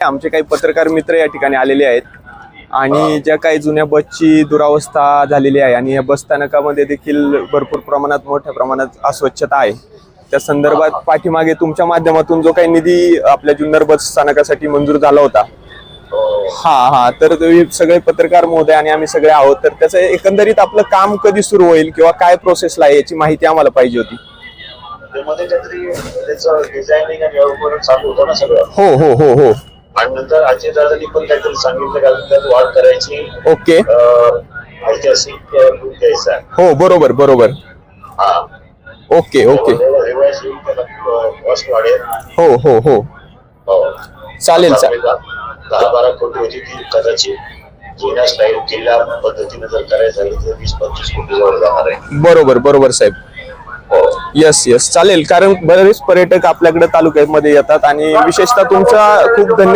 आमचे काही पत्रकार मित्र या ठिकाणी आलेले आहेत आणि ज्या काही जुन्या बसची दुरावस्था झालेली आहे आणि या बस स्थानकामध्ये देखील भरपूर प्रमाणात मोठ्या प्रमाणात अस्वच्छता आहे, त्या संदर्भात पाठीमागे तुमच्या माध्यमातून जो काही निधी आपल्या जुन्नर बस स्थानकासाठी मंजूर झाला होता, तर सगळे पत्रकार महोदय आणि आम्ही सगळे आहोत, तर त्याचं एकंदरीत आपलं काम कधी सुरू होईल किंवा काय प्रोसेसला आहे याची माहिती आम्हाला पाहिजे होती. हो हो हो हो. आणि नंतर अजितदादांनी पण काहीतरी सांगितलं का त्यात वाढ करायची. ओके. ऐतिहासिक द्यायचा. हो बरोबर बरोबर. हा. Okay okay. हो हो हो हो. चालेल. 10-12 कोटी होती ती कदाचित जुन्या स्टाईल किल्ला पद्धतीने जर करायचं झालं तर 20-25 कोटी जवळ जाणार आहे. बरोबर बरोबर साहेब. यस यस चालेल, कारण बरेच पर्यटक आपल्याकडे तालुक्यामध्ये येतात आणि विशेषतः तुमचा खूप धन्यवाद.